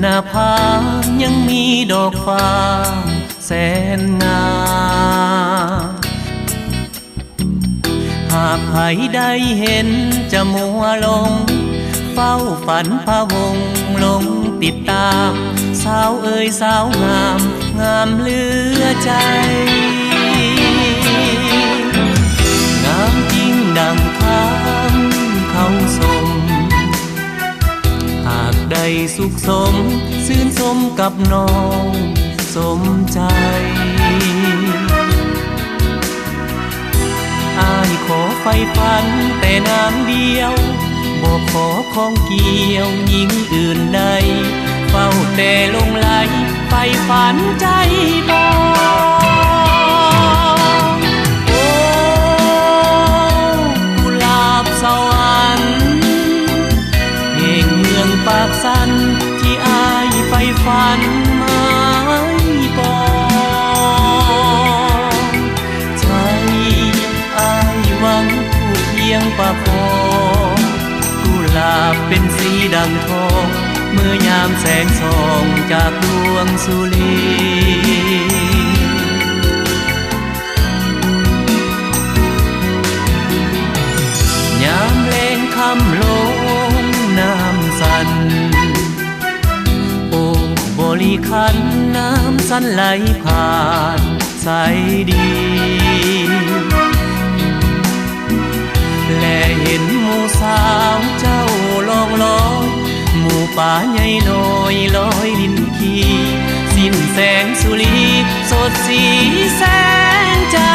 หน้าผายังมีดอกฟ้าแสนงามหากใครได้เห็นจะมัวลงเฝ้าฝันพะวงลงติดตามสาวเอ่ยสาวงามงามเหลือใจงามจริงดังคำเขาสมหากได้สุขสมซื่นสมกับน้องสมใจอ้ายขอไฟฝันแต่นางเดียวบอกขอของเกี่ยวหญิงอื่นใดเฝ้าแต่ลงไหลไฟฝันใจบอกโอ้กุหลาบสวรรค์แห่งเมืองปากสันที่อ้ายไฟฝันมาปองใจอ้ายหวังผู้เพียงปากคอกุหลาบเป็นสีดังทองเมื่อยามแสงส่องจากดวงสุรียามเพลงคำลงน้ำสันโอ้บริคันน้ำสันไหลผ่านใสดีและเห็นหมู่สาวเจ้าลองลอยหมู่ป่าใหญ่น้อยลอยลินขีสิ้นแสงสุรีสดสีแสงจ้า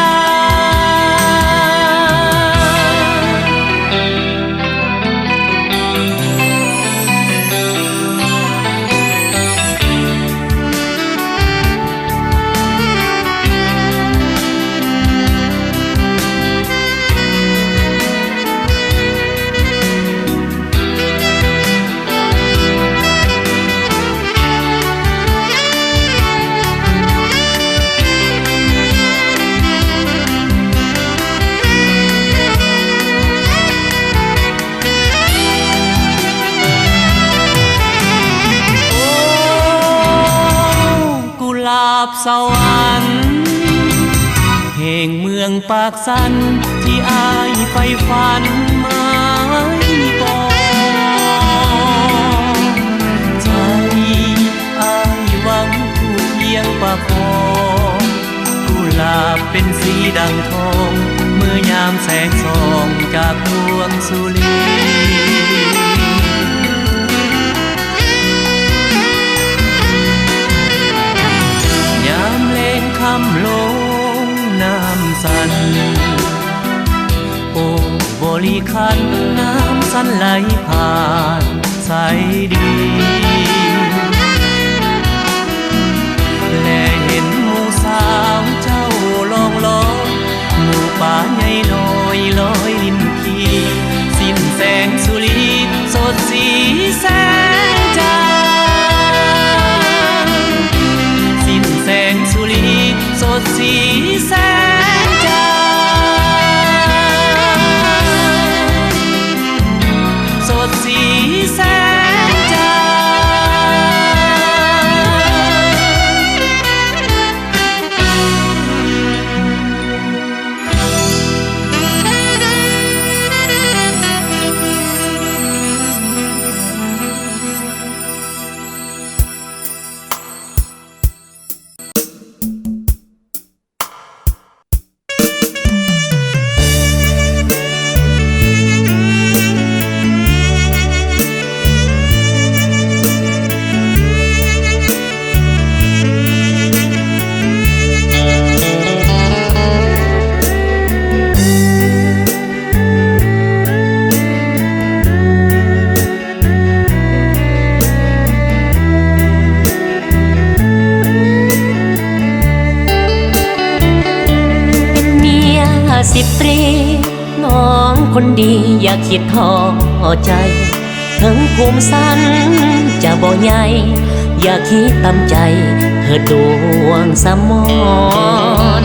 สวรรค์แห่งเมืองปากสันที่อ้ายไฟฝันมาปองใจอ้ายหวังผู้เพียงปากคอกุหลาบเป็นสีดังทองเมื่อยามแสงส่องจากดวงสุรีคำลงน้ำสันโอ้บริคันน้ำสันไหลผ่านใสดีและเห็นหมู่สาวเจ้าลองลอยหมู่ป่าใหญ่น้อยลอยลินขีสิ้นแสงสุรีสดสีแสงจ้าสิ้นแสงสุรีสดสีแสงจ้าสดสีแสงจ้า10 ตรีน้องคนดีอย่าคิดท้อใจถึงภูมิสันจะบ่ใหญ่อย่าคิดตำใจเถิดดวงสมร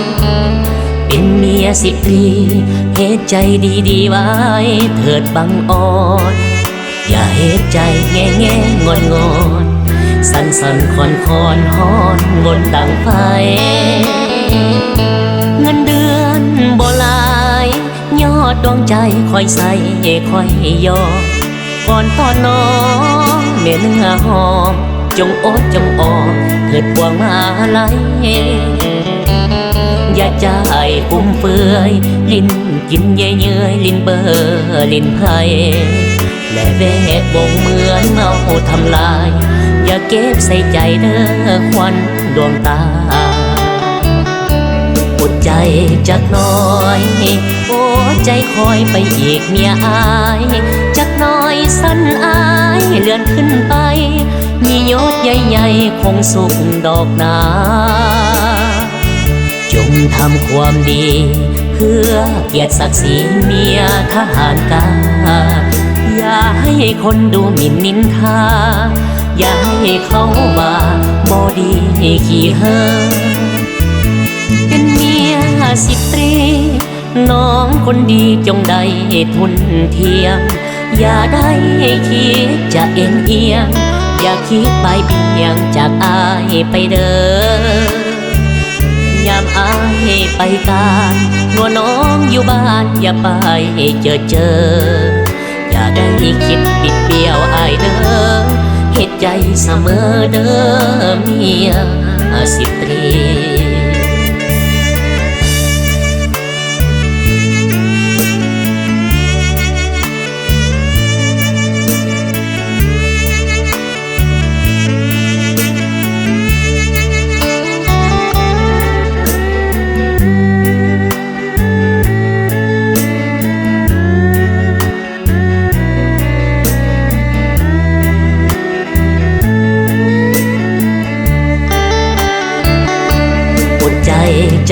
เป็นเมีย10 ตรีเหตุใจดีๆไว้เถิดบังอ่อนอย่าเหตุใจแง่งอน สันสันคอนคอนฮอนบนดังไฟเงินเดือนบ่หลายยอดดวงใจคอยใส่คอยยอก่อนตอนน้องเนื้อหอมจงโอดจงออมเถิดพวงมาลัยอย่าใจปุ่มเฟือยลิ้นกินเยื่อยลิ้นเบอลิ้นไผ่และแวดวงเหมือนเมาทำลายอย่าเก็บใส่ใจเด้อควันดวงตาอดใจจักน้อยโอ้ใจคอยไปอีกเมียอายจักน้อยสั้นอายเลื่อนขึ้นไปมียศใหญ่ๆคงสุขดอกนาจงทำความดีเพื่อเกียรติศักดิ์ศรีเมียทหารกาอย่าให้คนดูหมิ่นนินทาอย่าให้เขาว่าบ่ดีขี้เห่อเป็นเมีย10 ตรีน้องคนดีจงได้ทุนเทียมอย่าได้คิดจะเอ็นเอียงอย่าคิดไปเพียงจากอายไปเด้อยามอายไปการหัวน้องอยู่บ้านอย่าไปเจออย่าได้คิดปิดเบี้ยวอายเด้อเหตุใจเสมอเด้อเมีย10 ตรี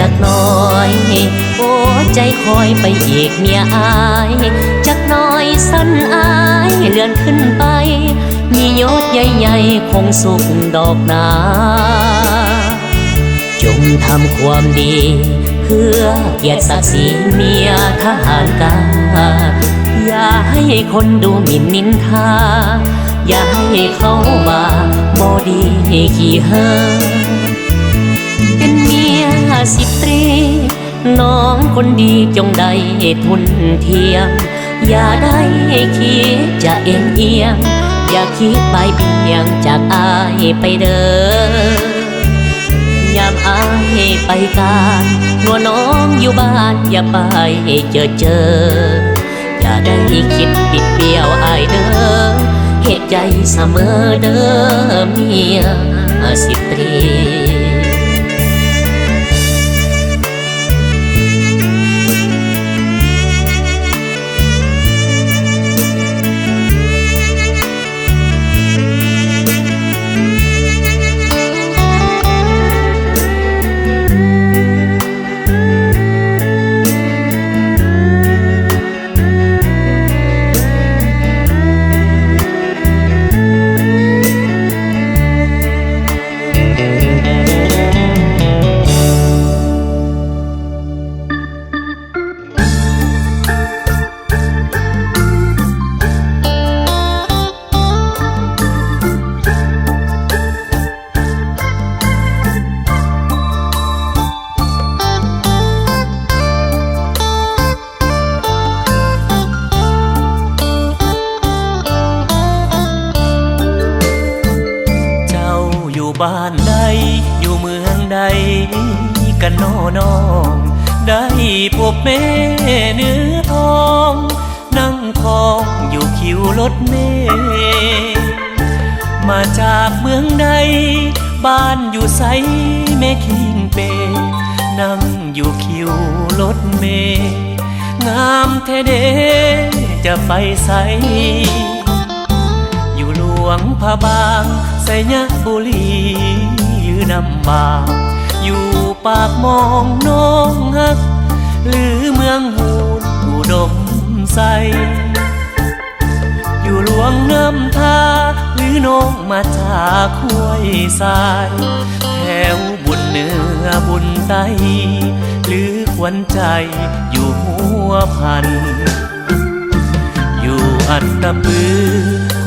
จักน้อยโอ้ใจคอยไปอีกเมียอายจักน้อยสั้นอายเลื่อนขึ้นไปมียศใหญ่ๆคงสุขดอกนาจงทำความดีเพื่อเกียรติศักดิ์ศรีเมียทหารกาอย่าให้คนดูหมิ่นนินทาอย่าให้เขาว่าบ่ดีขี้เห่อเป็นเมีย10 ตรีน้องคนดีจงได้ทุนเทียมอย่าได้คิดจะเอ็นเอียงอย่าคิดไปเพียงจากอายไปเด้อยามอายไปการหัวน้องอยู่บ้านอย่าไปเจออย่าได้คิดปิดเบี้ยวอายเด้อเหตุใจเสมอเด้อเมีย10 ตรีบ้านใดอยู่เมืองใดกันน้องได้พบแม่เนื้อทองนั่งคองอยู่คิวรถเมล์มาจากเมืองใดบ้านอยู่ไสแม่คิงเปนั่งอยู่คิวรถเมล์งามแท้เด้จะไปไสอยู่หลวงพระบางไสยบุรียืนำบาอยู่ปากมองน้องฮักหรือเมืองหูนอุดมใสอยู่หลวงน้ำทาหรือน้องมาจากห้วยทรายแถวบุญเหนือบุญใต้หรือขวัญใจอยู่หัวพันอยู่อันตะปือโค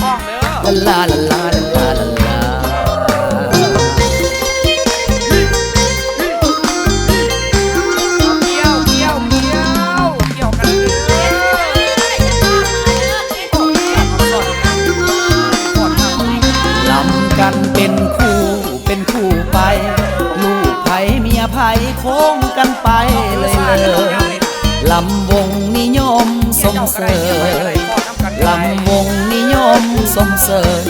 คล้องเด้อ ลาลาลาลาลาลาลา เกี่ยวเกี่ยวเกี่ยวเกี่ยวกันเด้อ ลำกันเป็นคู่ไป ลูกไผ่เมียไผ่โค้งกันไปเลยลำวงนิยม เสยลำวงนิยมสมเสย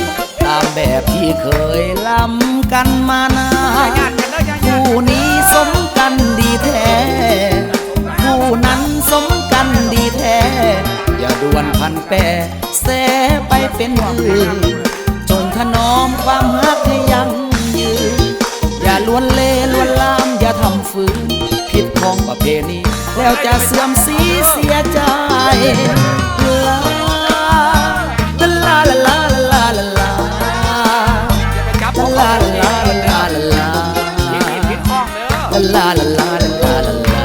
ตามแบบที่เคยลำกันมานานคู่นี้สมกันดีแท้คู่นั้นสมกันดีแท้อย่าด่วนพันแปรแสไปเป็นอื่นจงถนอมความรักให้ยังยืนอย่าล้วนเล่ล้วนลามอย่าทำฝืนผิดของประเพณีแล้วจะเสื่อมสีเสียใจลาลาลาลาลาลาลา จับ ลาลาลาลาลาลา ผิดข้องเด้อ ลาลาลาลาลาลาลา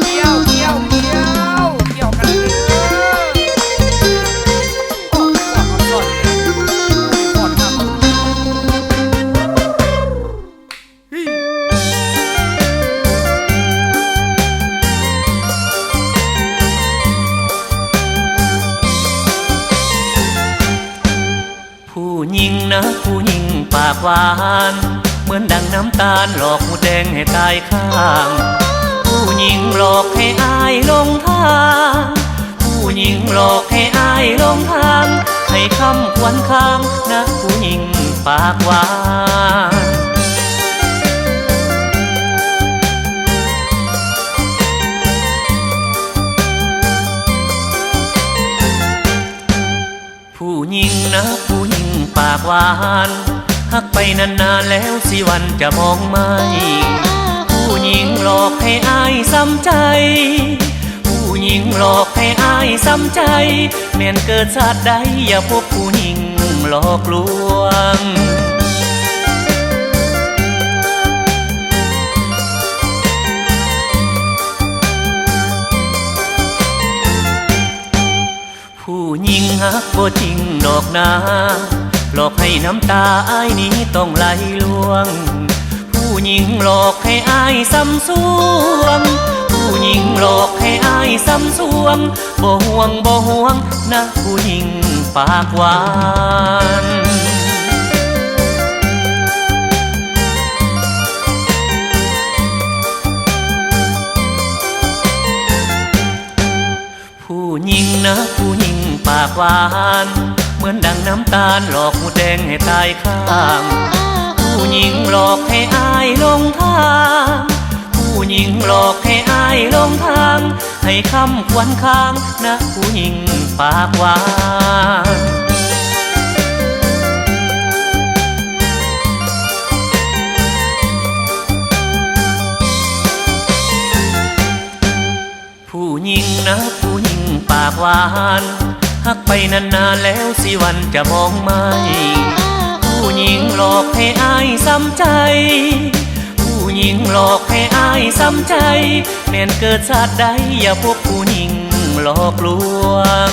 เกี่ยวเกี่ยวเกี่ยวเกี่ยวกันเด้อโอ้สอนสอนทำ ผู้หญิงนะผู้หญิงปากหวานเหมือนดังน้ำตาลหลอกหมูแดงให้ตายข้างผู้หญิงหลอกให้อายลงทางผู้หญิงหลอกให้อายลงทางให้คำควันค้างนะผู้หญิงปากหวานผู้หญิงนะผู้หญิงปากหวานหักไปนานๆแล้วสิวันจะมองไม่ผู้หญิงหลอกให้อายซ้ำใจผู้หญิงหลอกให้อายซ้ำใจแม่นเกิดชาติใดอย่าพบผู้หญิงหลอกลวงผู้หญิงฮักบ่จริงดอกนาหลอกให้น้ำตาอ้ายนี้ต้องไหลลวงผู้หญิงหลอกให้อายซ้ำซวงผู้หญิงหลอกให้อายซ้ำซวงบ่ห่วงบ่ห่วงนะผู้หญิงปากหวานผู้หญิงนะผู้หญิงปากหวานเหมือนดังน้ำตาลหลอกหมูแดงให้ตายข้างผู้หญิงหลอกให้อายลงทางผู้หญิงหลอกให้อายลงทางให้คำควันค้างนะผู้หญิงปากหวานผู้หญิงนะผู้หญิงปากหวานหักไปนานๆแล้วสิวันจะมองไม่ผู้หญิงหลอกให้อายซ้ำใจผู้หญิงหลอกให้อายซ้ำใจแม่นเกิดชาติใดอย่าพบผู้หญิงหลอกลวง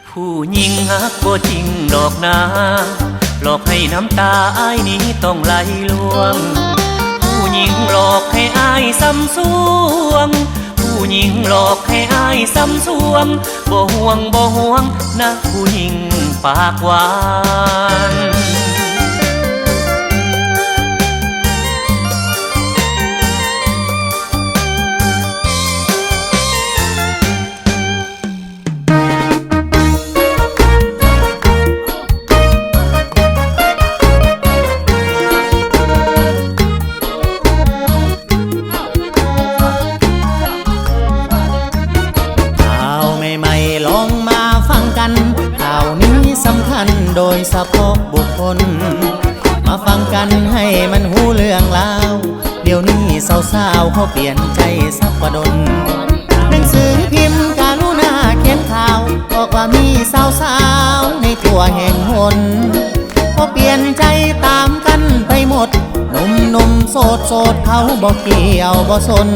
ผู้หญิงฮักบ่จริงดอกนาหลอกให้น้ำตาอ้ายนี้ต้องไหลลวงผู้หญิงหลอกให้อายซ้ำซวงผู้หญิงหลอกให้อายซ้ำซวงบ่ห่วงบ่ห่วงนะผู้หญิงปากหวานโดยเฉพาะบุคคลมาฟังกันให้มันหูเรื่องราวเดี๋ยวนี้สาวๆเขาเปลี่ยนใจสักกว่าดนหนังสือพิมพ์การุณาเขียนข่าวบอกว่ามีสาวๆในทั่วแห่งหนเขาเปลี่ยนใจตามกันไปหมดหนุ่มๆโสดเขาบอกเกี่ยวบ่สน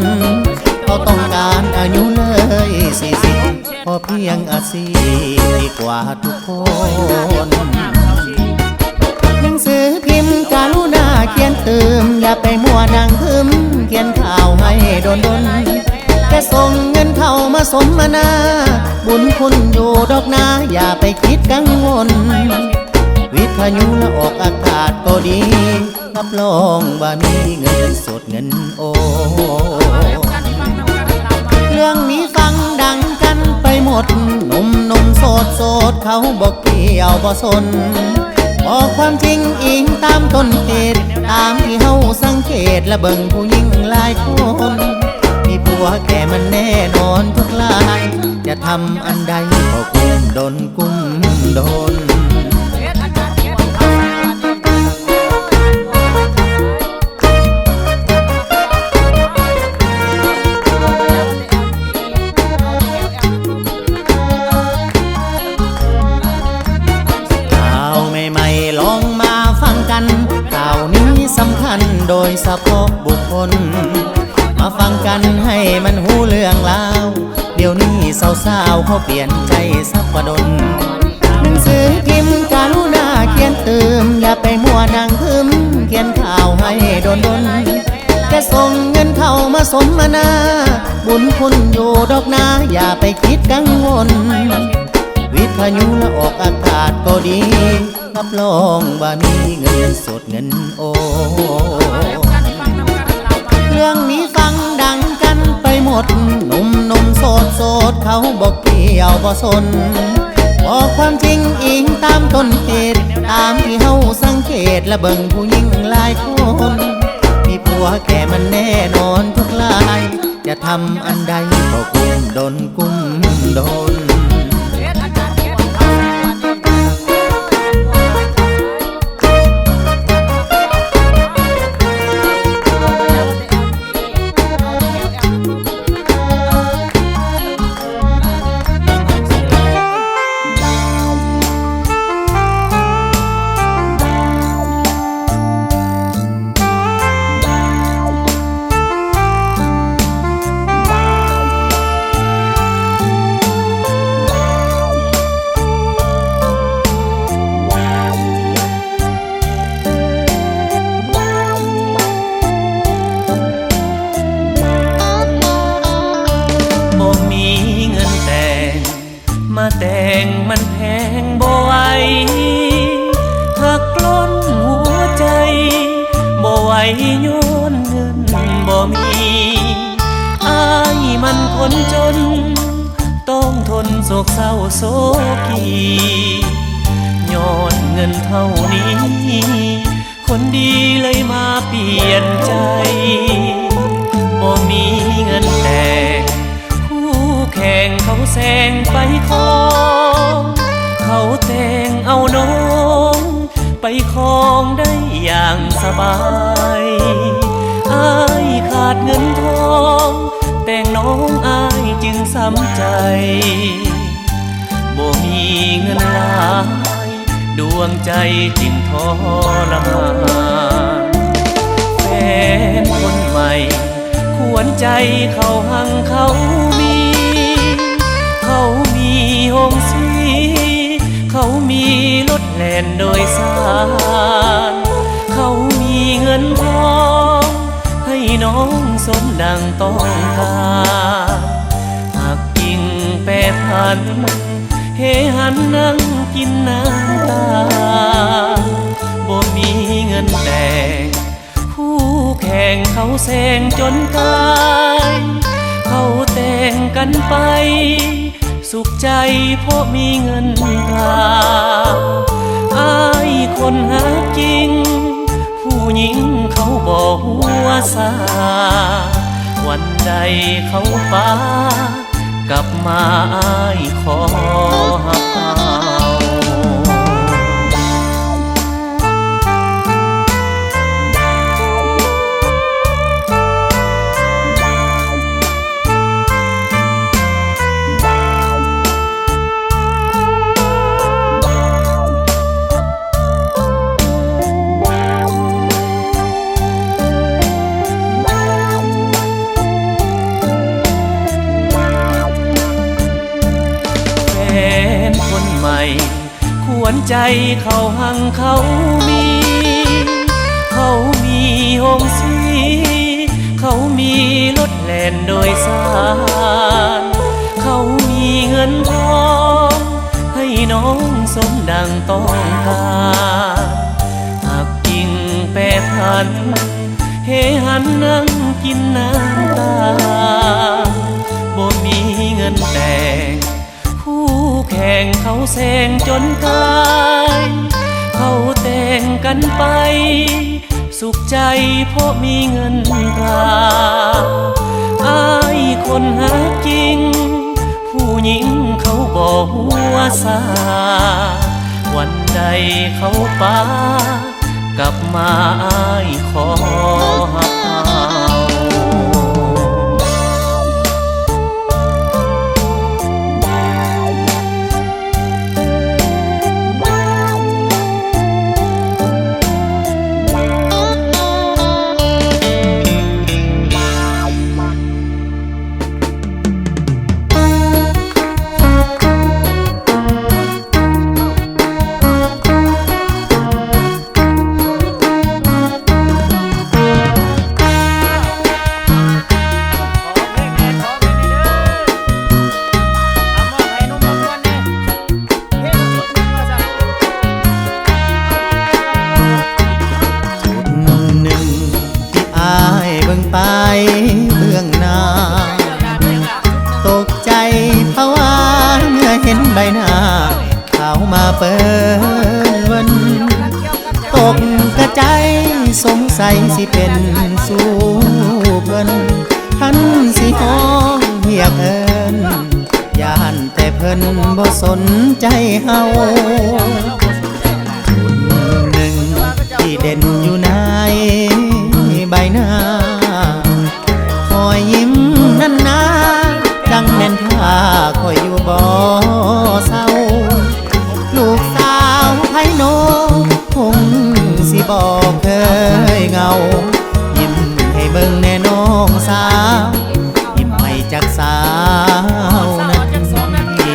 เขาต้องการอายุเลย40พอเพียงอาศีดีกว่าทุกคนหนังสือพิมพ์การุณาเขียนเติมอย่าไปมัวนั่งทึมเขียนข่าวให้โดนแค่ส่งเงินเข้ามาสมนาบุญ ญคุณอยู่ดอกนาอย่าไปคิดกังวลวิทยุและออกอากาศก็ดีรับรองว่ามีเงินสดเงินโอนเรื่องนี้ฟังดังกันไปหมดหนุ่มโสดเขาบอกเกี่ยวบ่สนบอกความจริงอิงตามต้นเหตุตามที่เฮาสังเกตและเบิ่งผู้หญิงหลายคนมีผัวแก่มันแน่นอนทุกรายจะทำอันใดก็กุมดนลองมาฟังกันข่าวนี้สำคัญโดยเฉพาะบุคคลมาฟังกันให้มันหูเรื่องราวเดี๋ยวนี้สาวๆเขาเปลี่ยนใจสักกว่าดนหนังสือพิมพ์กรุณาเขียนเติมอย่าไปมัวนั่งพึมเขียนข่าวให้ดนจะส่งเงินเข้ามาสมนาบุญคุณอยู่ดอกนาอย่าไปคิดกังวลวิทยุและออกอากาศก็ดีรับรองว่ามีเงินสดเงินโอนเรื่องนี้ฟังดังกันไปหมดหนุ่มโสดเขาบอกเกี่ยวบ่สนบอกความจริงอิงตามต้นเหตุตามที่เฮาสังเกตและเบิ่งผู้หญิงหลายคนมีผัวแก่มันแน่นอนทุกรายจะทำอันใดก็กุมดนมาแต่งมันแพงบ่ไหวหักกล้นหัวใจบ่ไหวย้อนเงินบ่มีอ้ายมันคนจนต้องทนโศกเศร้าโศกีย้อนเงินเท่านี้คนดีเลยมาเปลี่ยนใจบ่มีเงินแต่แข่งเขาแซงไปคลองเขาแต่งเอาน้องไปคลองได้อย่างสบายอ้ายขาดเงินทองแต่งน้องอ้ายจึงซ้ำใจบ่มีเงินหลายดวงใจจึงทรมานแฟนคนใหม่ควรใจเขาหังเขาเขามีห้องสีเขามีรถแล่นโดยสารเขามีเงินทองให้น้องสมดังต้องการหากจริงแปรพันเฮหันนั่งกินน้ำตาบ่มีเงินแต่งคู่แข่งเขาแซงจนตายเขาแต่งกันไปสุขใจเพราะมีเงินตราอ้ายคนหาจริงผู้หญิงเขาบอกหัวซาวันใดเขาป้ากลับมาอ้ายขอหักเอาควรใจเขาหังเขามีห้องสีเขามีรถแล่นโดยสารเขามี เงินทองให้น้องสมดังต้องการหากกิ่งแปรพันเฮหันนั่งกินน้ำตาบ่มีเงินแต่งคู่แข่งเขาแซงจนตายเขาแต่งกันไปสุขใจเพราะมีเงินตราอายคนหาจริงผู้หญิงเขาบอกหัวซาวันใดเขาป้ากลับมาอายขอเอาเบื้องหน้าตกใจเพราะว่าเมื่อเห็นใบหน้าเขามาเปิดวันตกกระใจสงสัยสิเป็นสู้เพิ่นท่านสิห้องเรียกเอิ้นย่านแต่เพิ่นบ่สนใจเฮาจุดหนึ่งที่เด่นอยู่ในใบหน้าคอยยิ้มนั่นนาจังแม่นท่าคอยอยู่บ่เศร้าลูกสาวไผโนคงสิบอกเคยเงายิ้มให้เบิ่งแน่น้องสาวยิ้มให้จักสาวนาที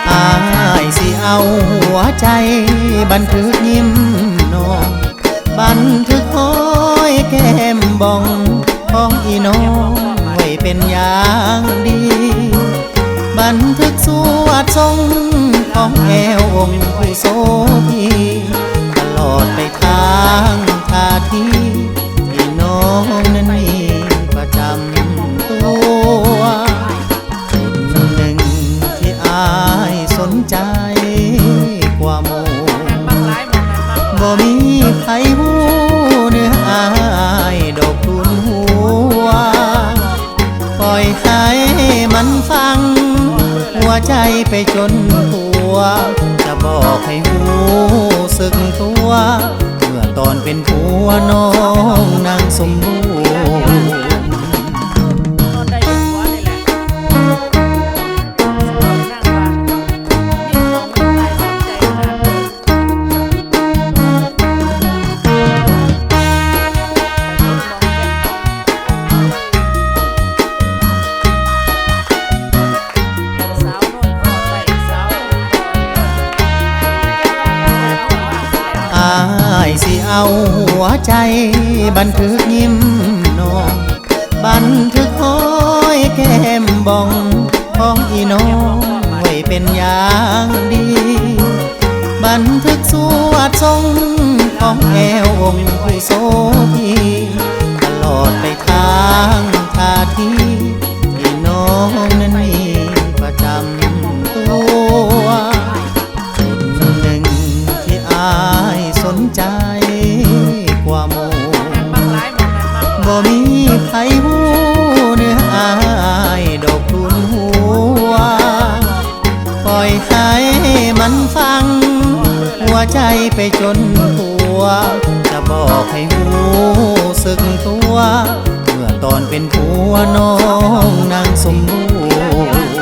อายสิเอาหัวใจบันทึกยิ้มน้องบันทึกห้อยแก้มบ่องของอีน้องไว้เป็นอย่างดีบันทึกสวดทรงของแอวองค์ผู้โสพีตลอดไปทางท่าทีที่น้องนั้นมีประจำตัวจุดหนึ่งที่อายสนใจกว่าหมู่บ่มีใครหูเนื้ออายดอกทุนหัวปล่อยให้มันฟังหัวใจไปจนหัวจะบอกให้หูสึกตัวเมื่อตอนเป็นผัวน้องนางสมบูรณ์สิเอาหัวใจบันทึกยิ้มน้องบันทึกห้อยแก้มบ่องของอีน้องไว้เป็นอย่างดีบันทึกสวดทรงของแอวองค์ผู้โสพีตลอดไปทางท่าทีที่น้องนั้นมีประจำตัวจุดหนึ่งที่อายสนใจกว่าหมู่บ่มีใครหูเนื้ออายดอกทุนหัวปล่อยให้มันฟังหัวใจไปจนหัวจะบอกให้หูสึกตัวเมื่อตอนเป็นผัวน้องนางสมบูรณ์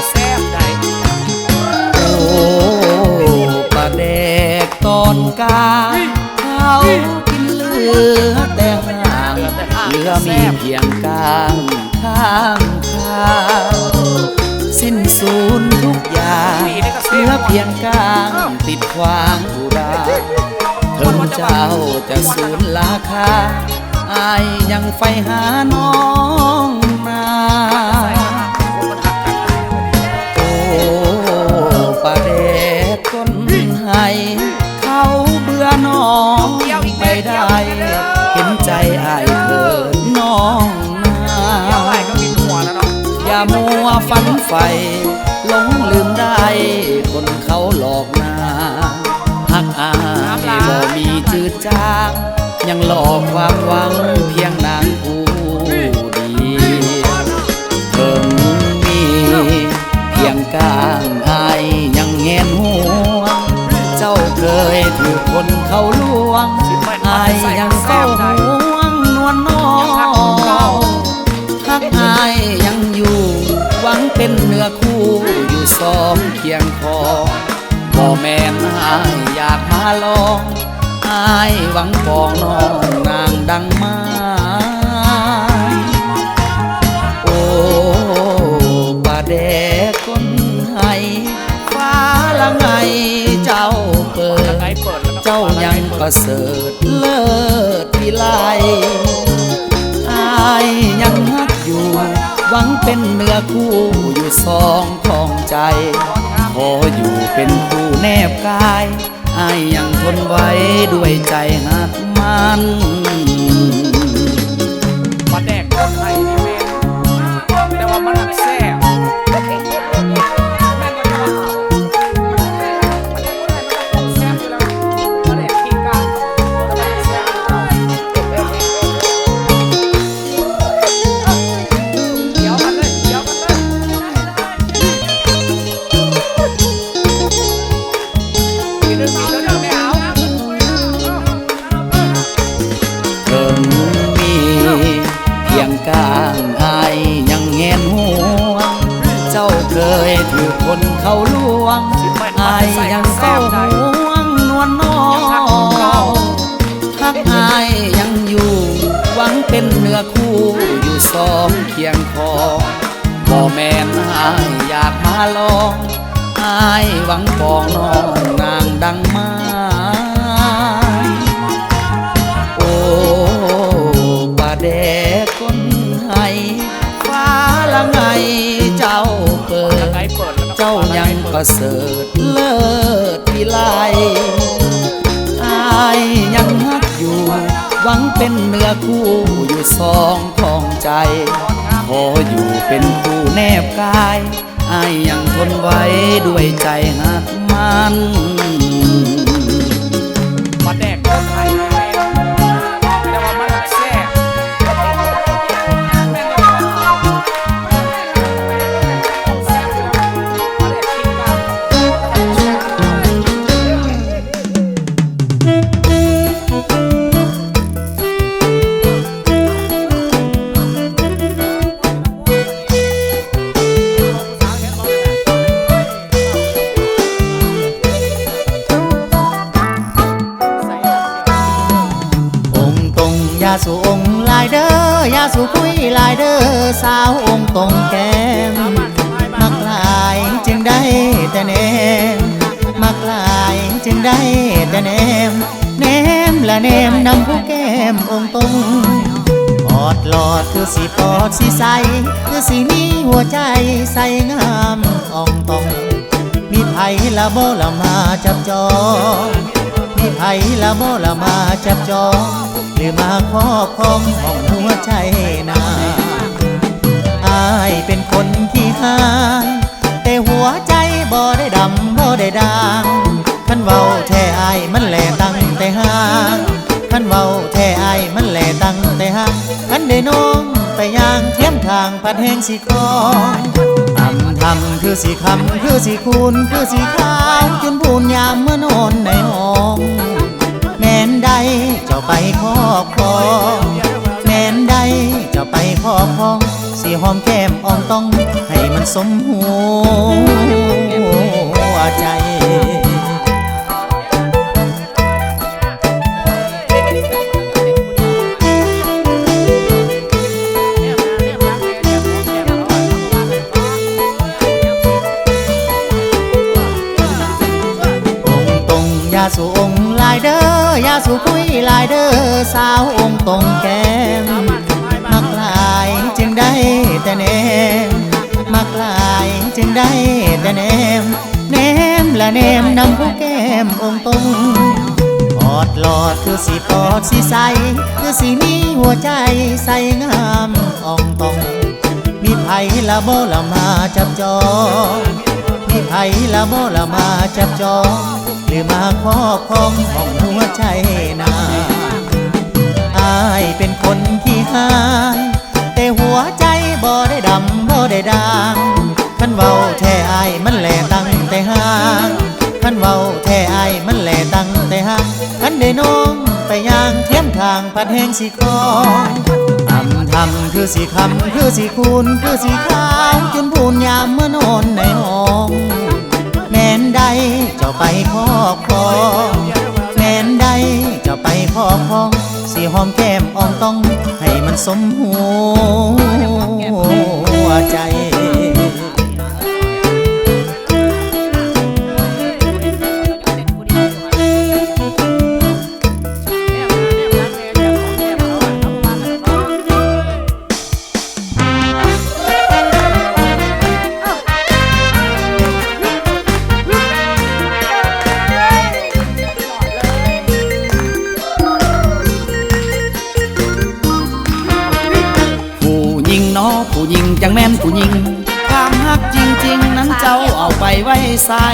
แซ่บได้ เพียงกลางข้างทางสิ้นสูญทุกอย่างเหลือเพียงกลางติดขวางอุราถึงเจ้าจะสูญราคาอายยังไฟหาน้องนาโอ้ปาเดกคนให้เขาเบื่อน้องไม่ได้เห็นใจอายเถิดน้องนาอย่ามัวฝันใฝ่หลงลืมได้คนเขาหลอกนาหักอายบ่มีจืดจางยังหลอกความหวังเพียงนางผู้ดีถึงมีเพียงกลางอายยังแงนหัวเจ้าเคยถูกคนเขาลวงอายยังเศร้าห่วงนวลน้องหักอายยังอยู่หวังเป็นเนื้อคู่อยู่สองเคียงคอบ่แม่นอายอยากมาลองอายหวังปองน้องนางดังมาโอ้ปาแดกคนให้ฟ้าละไงเจ้าเปิดเจ้ายังประเสริฐเลิศวิไลอายยังฮักอยู่หวังเป็นเนื้อคู่อยู่สองของใจขออยู่เป็นคู่แนบกายอายยังทนไว้ด้วยใจหักมันมาแดกก็ไทยนี่แม่แต่ว่ามันแซ่บแม่นก็ว่ามันแซ่บอยู่แล้วมาแดกขี้กาแล้วมันแซ่บเดี๋ยวกันเลยเดี๋ยวกันเลยกินด้วยกันแล้วไม่เอาถึงมีเพียงกลางอายยังแงนหัวเจ้าเคยถูกคนเขาลวงอายยังเศร้าห่วงนวลน้องหักอายยังอยู่หวังเป็นเนื้อคู่อยู่สองเคียงคอบ่แม่นอายอยากมาลองอายหวังปองน้องนางดังมาโอ้ปาแดกคนให้ฟ้าละไงเจ้าเปิดเจ้ายังประเสริฐเลิศวิไลอายยังฮักอยู่หวังเป็นเนื้อคู่อยู่สองของใจขออยู่เป็นคู่แนบกายอายยังทนไว้ด้วยใจหักมันมาแดกก็ไทยนี่แม่แต่ว่ามันแซ่บแม่นก็แซ่บอยู่แล้วมาแดกขี้กาองค์ตรงยาสูองค์ลายเด้อยาสูคุยลายเด้อสาวองค์ตรงแก้มมักลายจึงได้แต่แนมมักลายจึงได้แต่แนมแนมละแนมนำผู้แก้มองค์ตรงออดหลอดคือสีปอดสีใสคือสีมีหัวใจใสงามอ่องตรงมีไผละโบละมาจับจองมีไผละโบละมาจับจองหรือมาครอบครองของหัวใจนาอายเป็นคนขี้ข้านแต่หัวใจบ่ได้ดำบ่ได้ด่างคันเว้าแท้อายมันแหล่ตั้งแต่ห่างคันเว้าแท้อายมันแหล่ตั้งแต่ห่างคันได้น้องไปย่างเทียมทางพัดแห้งสีคองทำคือสีคำคือสีคูณคือสีขาวจนพูนยามเมื่อนอนในห้องแม่นใดเจ้าไปครอบครองแม่นใดเจ้าไปครอบครองสีหอมแก้มอ่องต้องให้มันสมหัวใจ อ สาวองค์ตรงแก้มมักหลายจึงได้แต่แนมมักหลายจึงได้แต่แนมแนมละแนมนำผู้แก้มองค์ตรงออดหลอดคือสีกอดสีใสคือสีนี้หัวใจใสงามอ่องตองมีไผละบ่ละมาจับจองมีไผละบ่ละมาจับจองหรือมาครอบครองของหัวใจนาอายเป็นคนขี้หายแต่หัวใจบ่ได้ดำบ่ได้ด่างคันเว้าแท้อายมันแหล่ตั้งแต่ห่างคันเว้าแท้อายมันแหล่ตั้งแต่ห่างคันได้น้องไปย่างเทียมทางพัดแห้งสีคองทำคือสีคำคือสีคูณคือสีขาวจนพูนยามเมื่อนอนในห้องแม่นใดเจ้าไปครอบครองแม่นใดเจ้าไปครอบครองสีหอมแก้มอ่องต้องให้มันสมหัวใจผู้หญิงจังแม่นผู้หญิงความฮักจริงๆนั้นเจ้าเอาไปไว้ใส่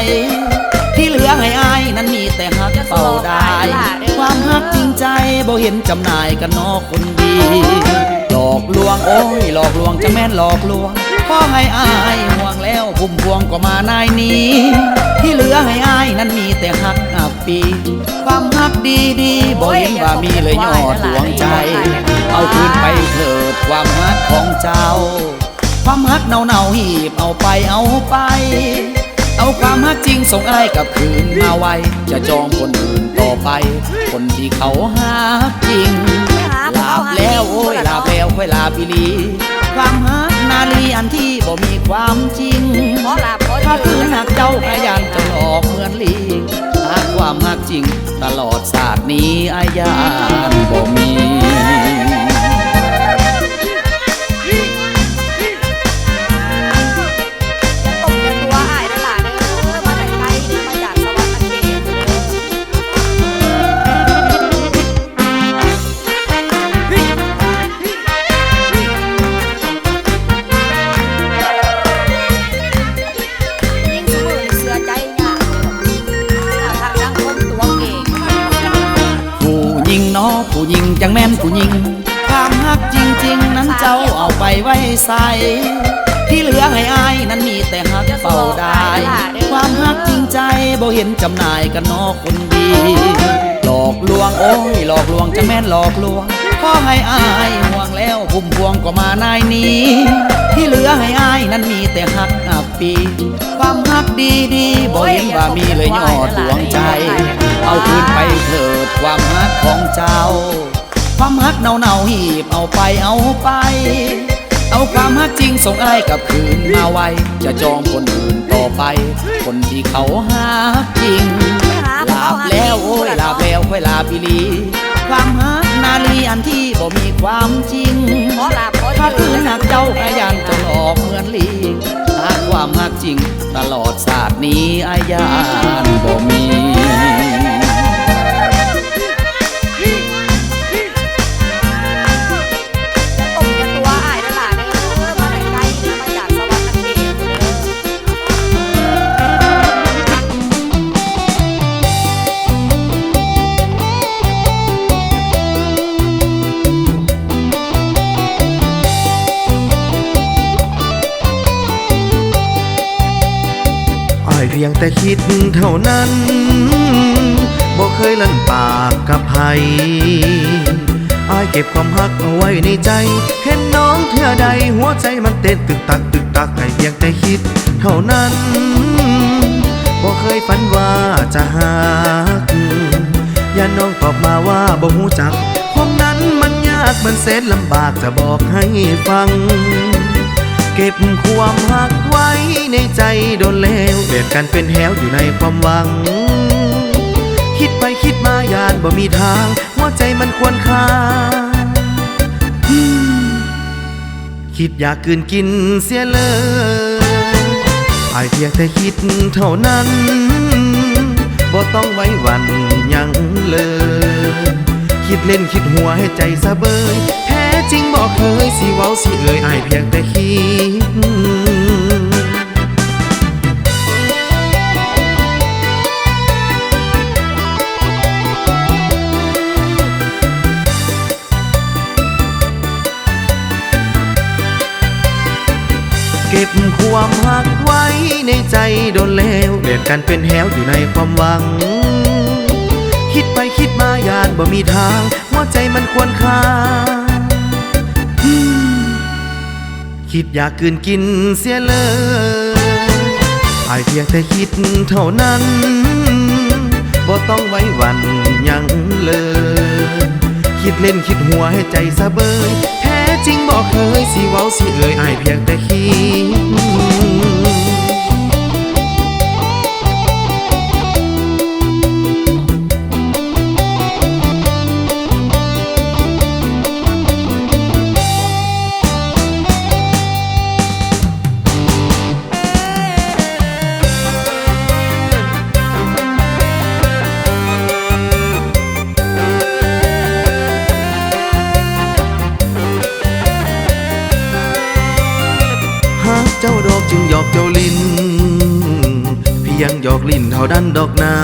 ที่เหลือให้อายนั้นมีแต่ฮักเฝ้าได้ความฮักจริงใจบ่เห็นจำหน่ายกันนอคนดีหลอกลวงโอ้ยหลอกลวงจังแม่นหลอกลวงพอให้อายห่วงแล้วพุ่มพวงก็มานายนี้ที่เหลือให้อายนั้นมีแต่ฮักอับปีความฮักดีๆบ่เห็นว่ามีเลยยอดดวงใจเอาคืนไปเถิดความฮักของเจ้าความฮักเน่าๆหีบเอาไปเอาความฮักจริงส่งอ้ายกลับคืนมาไว้จะจองคนอื่นต่อไปคนที่เขาฮักจริงลาบแล้วโอ้ยลาบแล้วค่อยลาบิลีความฮักนาลีอันที่บ่มีความจริงถ้าคืนหักเจ้าพยานจะหลอกเหมือนลีหากความฮักจริงตลอดศาสตร์นี้อายานบ่มีผู้หญิงจังแม่นผู้หญิงความฮักจริงๆนั้นเจ้าเอาไปไว้ใส่ที่เหลือให้อายนั้นมีแต่ฮักเฝ้าได้ความฮักจริงใจบ่เห็นจำหน่ายกันนอคนดีหลอกลวงโอ้ยหลอกลวงจังแม่นหลอกลวงพอให้อายห่วงแล้วพุ่มพวงก็มานายนี้ที่เหลือให้อายนั้นมีแต่ฮักอับปีความฮักดีๆบ่เห็นว่ามีเลยยอดดวงใจเอาคืนไปเถิดความฮักของเจ้าความฮักเน่าๆหีบเอาไปเอาความฮักจริงส่งอ้ายกลับคืนมาไว้จะจองคนอื่นต่อไปคนที่เขาฮักจริงลาบแล้วโอ้ยลาบแล้วค่อยลาบิลีความฮักนาลีอันที่บ่มีความจริงถ้าคืนหักเจ้าพยานจะหลอกเหมือนลีหากความฮักจริงตลอดศาสตร์นี้อายานบ่มีเพียงแต่คิดเท่านั้นบ่เคยลั่นปากกับไผอายเก็บความฮักเอาไว้ในใจเห็นน้องเทื่อใดหัวใจมันเต้นตึกตักให้เพียงแต่คิดเท่านั้นบ่เคยฝันว่าจะหักอย่าน้องตอบมาว่าบ่ฮู้จักความนั้นมันยากมันแสนลำบากจะบอกให้ฟังเก็บความหักไว้ในใจโดนแล้วเบียดกันเป็นแหวอยู่ในความหวังคิดไปคิดม มายานบ่มีทางหัวใจมันควรค่าคิดอยากกลืนกินเสียเลยอายเพียงแต่คิดเท่านั้นบ่ต้องไว้วันหยังเลยคิดเล่นคิดหัวให้ใจสะเบยแท้จริงบอกเคยสิเว้าสิเอ่ยอายเพียงแต่คิดเก็บความหักไว้ในใจโดนแล้วเปลี่ยนกันเป็นแหวอยู่ในความหวังคิดไปคิดมายานบ่มีทางหัวใจมันควรค่าคิดอยากกลืนกินเสียเลยอายเพียงแต่คิดเท่านั้นบ่ต้องไว้วันหยังเลยคิดเล่นคิดหัวให้ใจสะเบยแท้จริงบอกเคยสิเว้าสิเอ่ยอายเพียงแต่คิดเจ้าดอกจึงหยอกเจ้าลิ้นเพียงหยอกลิ้นเท่านั้นดอกนา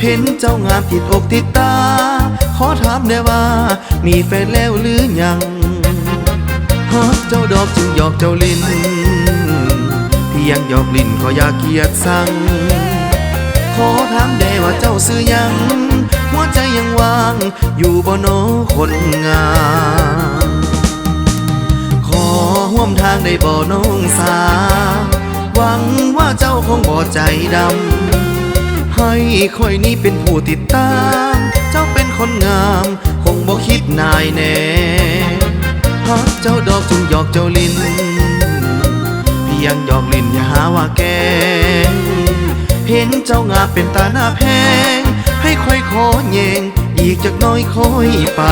เห็นเจ้างามติดอกติดตาขอถามได้ว่ามีแฟนแล้วหรือยังฮักเจ้าดอกจึงหยอกเจ้าลิ้นเพียงหยอกลิ้นขออย่าเกียดสั่งขอถามได้ว่าเจ้าซื้อยังหัวใจยังว่างอยู่บ่โนคนงามร่วมทางได้บ่น้องสาหวังว่าเจ้าคงบ่ใจดำให้ค่อยนี้เป็นผู้ติดตามเจ้าเป็นคนงามคงบ่คิดนายแน่ฮักเจ้าดอกจึงหยอกเจ้าลิ้นเพียงหยอกลิ้นอย่าหาว่าแกเห็นเจ้างามเป็นตาหน้าแพงให้ค่อยขอแยงอีกจักน้อยค่อยไป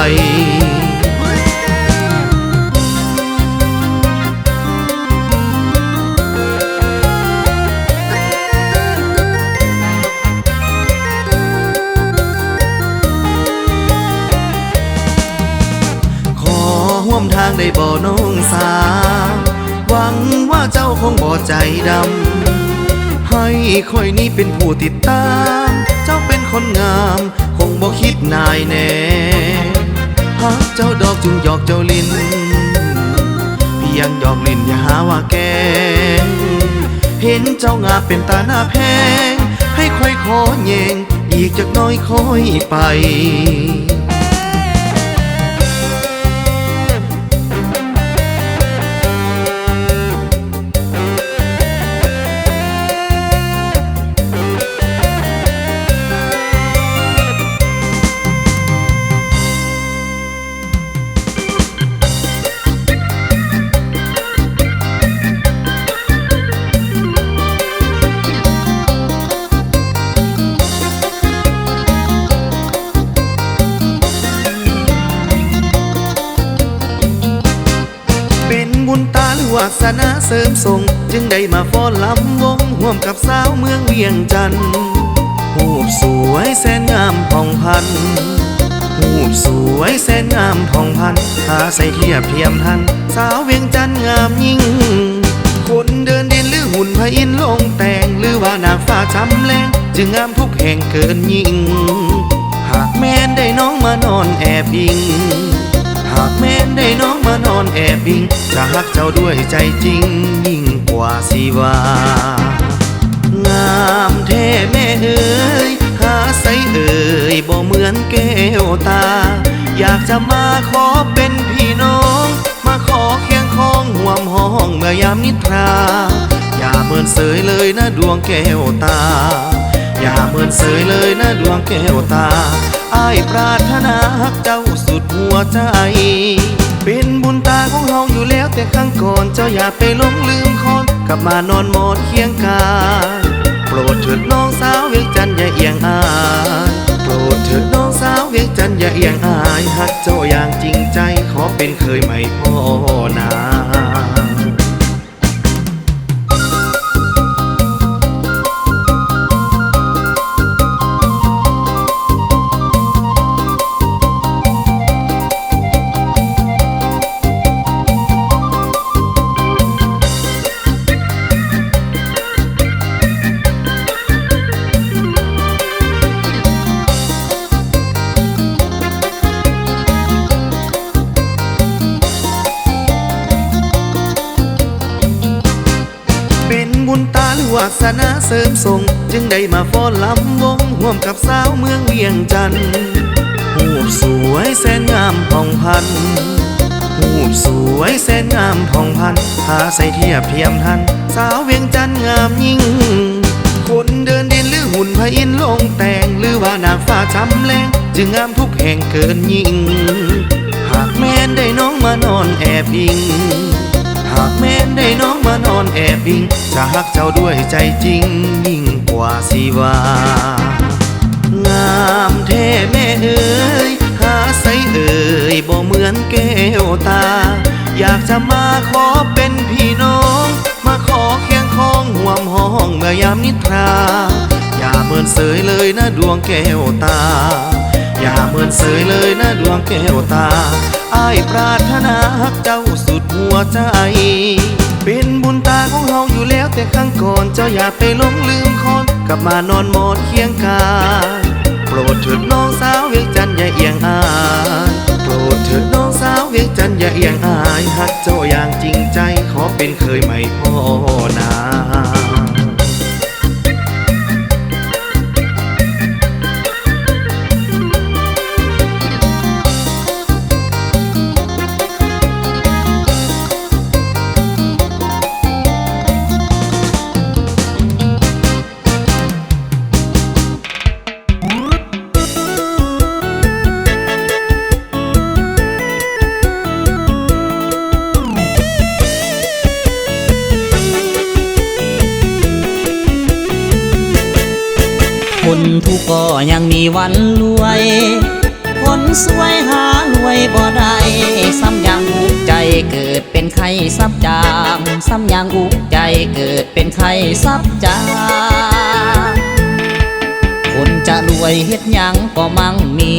ร่วมทางได้บ่น้องสาหวังว่าเจ้าคงบ่ใจดำให้ค่อยนี้เป็นผู้ติดตามเจ้าเป็นคนงามคงบ่คิดนายแน่ฮักเจ้าดอกจึงหยอกเจ้าลิ้นเพียงหยอกลิ้นอย่าหาว่าแกเห็นเจ้างามเป็นตาหน้าแพงให้ค่อยขอแยงอีกจักน้อยค่อยไปบุญตาหรือวาสนาเสริมส่งจึงได้มาฟ้อนลำวงร่วมกับสาวเมืองเวียงจันทน์รูปสวยแสนงามผ่องพันรูปสวยแสนงามผ่องพันหาใส่เทียบเทียมทันสาวเวียงจันทน์งามยิ่งคนเดินดินหรือหุ่นพระอินทร์ลงแต่งหรือว่านางฟ้าจำแรงจึงงามทุกแห่งเกินยิ่งหากแม้นได้น้องมานอนแอบอิงหากแม้นได้น้องมานอนแอบอิงจะฮักเจ้าด้วยใจจริงยิ่งกว่าสิว่างามแท้แม่เอ๋ยหาใสเอ่ยบ่เหมือนแก้วตาอยากจะมาขอเป็นพี่น้องมาขอเคียงข้องห่วมห้องเมื่อยามนิทราอย่าเมินเสยเลยนะดวงแก้วตาอย่าเมินเสยเลยนะดวงแก้วตาอ้ายปรารถนาฮักเจ้าสุดหัวใจเป็นบุญตาของเฮาอยู่แล้วแต่ครั้งก่อนเจ้าอย่าไปหลงลืมคนกลับมานอนหมอนเคียงกายโปรดเถิดน้องสาวเวียงจันทน์อย่าเอียงอาย เถิดน้องสาวเวียงจันทร์อย่าเอียงอายหักเจ้าอย่างจริงใจขอเป็นเคยไหมพ่อนา เป็นบุญตาหรือวาสนาเสริมส่งจึงได้มาฟ้อนลำวงร่วมกับสาวเมืองเวียงจันทร์หูบสวยแสนงามผ่องพันหูบสวยแสนงามผ่องพันหาใส่เทียบเทียมทันสาวเวียงจันทร์งามยิ่งคนเดินดินหรือหุ่นพระอินทร์ลงแต่งหรือว่านางฟ้าจำแรงจึงงามทุกแห่งเกินยิ่งหากแม้นได้น้องมานอนแอบอิงหากแม้นได้น้องมานอนแอบอิงจะฮักเจ้าด้วยใจจริงยิ่งกว่าสิว่างามแท้แม่เอ๋ยหาใสเอ่ยบ่เหมือนแก้วตาอยากจะมาขอเป็นพี่น้องมาขอเคียงข้องห่วมห้องเมื่อยามนิทราอย่าเมินเสยเลยนะดวงแก้วตาอย่าเมินเสยเลยนะดวงแก้วตาอ้ายปรารถนาฮักเจ้าสุดหัวใจเป็นบุญตาของเฮาอยู่แล้วแต่ครั้งก่อนเจ้าอย่าไปหลงลืมคนกลับมานอนหมอนเคียงกายโปรดเถิดน้องสาวเวียงจันทร์อย่าเอียงอายโปรดเถิดน้องสาวเวียงจันทร์อย่าเอียงอายฮักเจ้าอย่างจริงใจขอเป็นเคยไหมพ่อนา คนทุกข์ก็ยังมีวันรวยคนสวยหารวยบ่ได้ซ้ำยังอุกใจเกิดเป็นไข้ซับจางซ้ำยังอุกใจเกิดเป็นไข้ซับจางคนจะรวยเฮ็ดหยังก็มั่งมี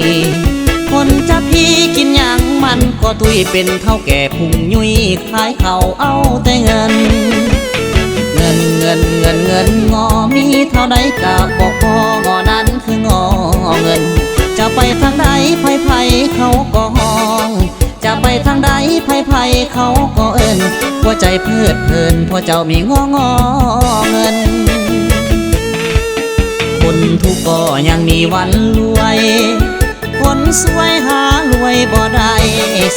คนจะพี่กินหยังมันก็ตุยเป็นเท่าแก่พุงยุยขายเขาเอาแต่เงินงอมีเท่าใดกะบอกพองอนั้นคืองอเงินจะไปทางใดไผเขาก็ห้องจะไปทางใดไผเขาก็เอิ้นหัวใจเพลิดเพลินพอเจ้ามีงอเงินคนทุกข์ก็ยังมีวันรวยคนสวยหารวยบ่ได้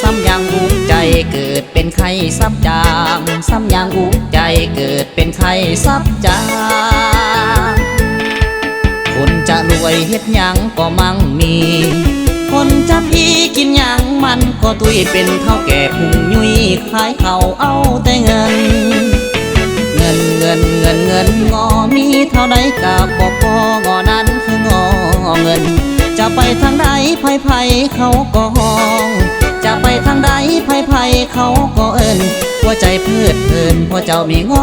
ซ้ำยังอุกใจเกิดเป็นไข้ซับจางซ้ำยังอุกใจเกิดเป็นไข้ซับจางคนจะรวยเฮ็ดหยังก็มั่งมีคนจะพี่กินหยังมันก็ตุยเป็นเท่าแก่พุงยุยขายเขาเอาแต่เงินงอมีเท่าใดกะบ่พองอนั้นคืองอเงินจะไปทางใดไผเขาก็ห้องจะไปทางใดไผเขาก็เอิ้นหัวใจเพลิดเพลินพอเจ้ามีงอ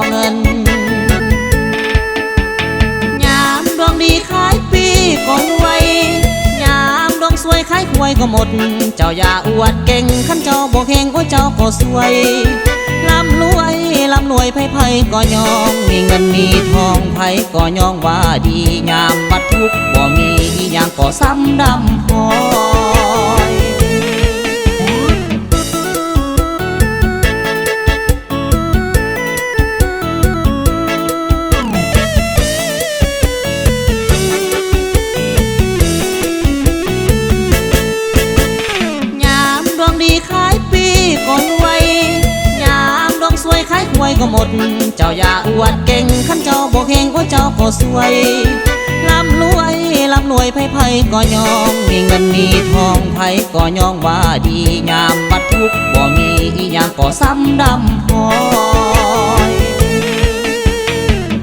เงินยามดวงดีขายปีก็รวยยามดวงสวยขายหวยก็หมดเจ้าอย่าอวดเก่งขันเจ้าบ่เฮงโอ้เจ้าก็สวยร่ำรวยไผก็ยองมีเงินมีทองไผก็ยองว่าดียามบัดทุกข์บ่มีอีหยังก็ซ้ำดำพอยามดวงดีขายปีก็รวยยามดวงสวยขายหวยก็หมดเจ้าอย่าอวดเก่งขันเจ้าบ่เฮงโอ้เจ้าก็สวยร่ำรวยไผก็ยองมีเงินมีทองไผก็ยองว่าดียามบัดทุกข์บ่มีอีหยังก็ซ้ำดำพอย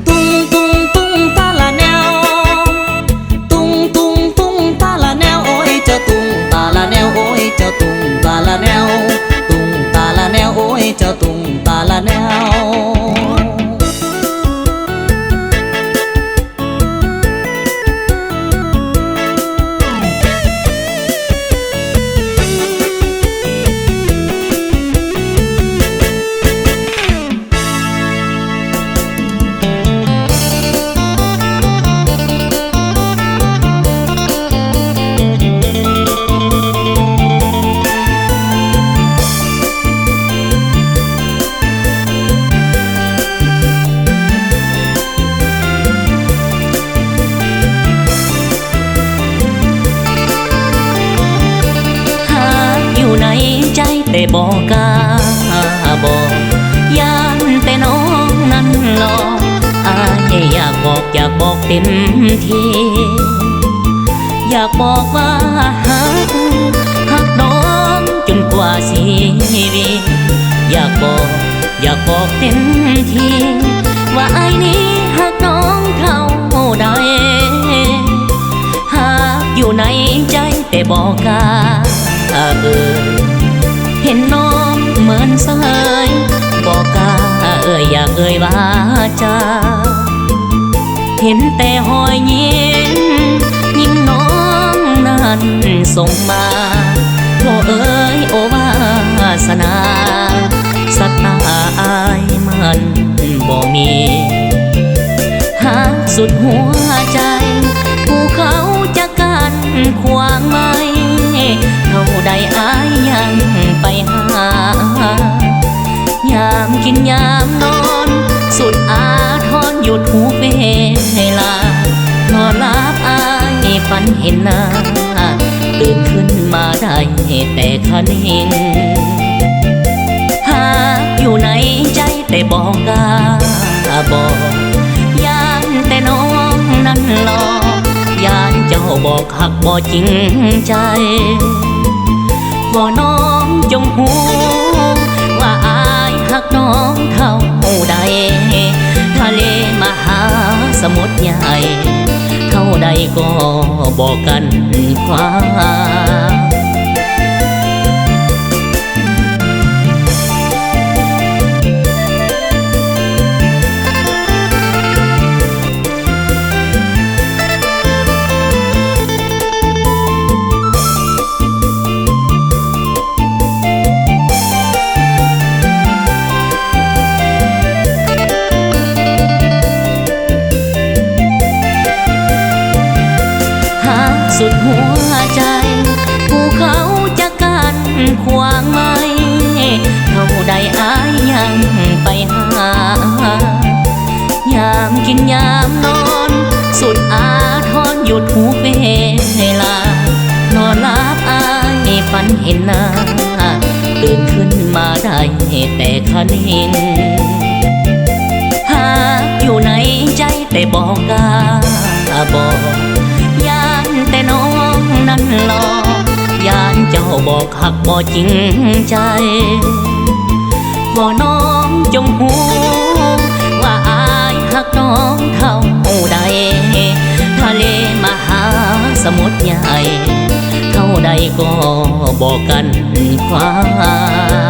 ตุ้งตาละแนวตุ้ง แต่บอกกล้าบอกย่านแต่น้องนั้นหลอกอายอยากบอกเต็มที่อยากบอกว่าหักน้องจนกว่าชีวิตอยากบอกเต็มที่ว่าไอ้นี้หักน้องเท่าใดหากอยู่ในใจแต่บอกกล้าเห็นน้องเหมือนเสยบอกกล้าอยากว่าจาเห็นแต่หอยยิ้มน้องนั้นส่งมาโอ้โอวาสนาสัตตาอายมันบ่มีหากสุดหัวใจภูเขาจะกันขวางไว้เท่าใดอายยังไปหายามกินยามนอนสุดอาทรหยุดทุกเวลานอนหลับอายฝันเห็นหน้าตื่นขึ้นมาได้แต่คะเนงหากอยู่ในใจแต่บอกกล้าบอกย่านแต่น้องนั้นหลอกย่านเจ้าบอกหักบ่จริงใจบ่น้องจงหูว่าอายหักน้องเท่าใดทะเลมหาสมุทรใหญ่เท่าใดก็บอกกันความ สุดหัวใจภูเขาจะกันขวางไหมเท่าใดอายยังไปหายามกินยามนอนสุดอาทรหยุดทุกเวลานอนหลับอายฝันเห็นหน้าตื่นขึ้นมาได้แต่คะเนงหากอยู่ในใจแต่บอกกล้าบอกแต่น้องนั้นหลอกย่านเจ้าบอกหักบ่จริงใจบ่น้องจงหูว่าอายหักน้องเท่าใดทะเลมหาสมุทรใหญ่เท่าใดก็บอกกันความ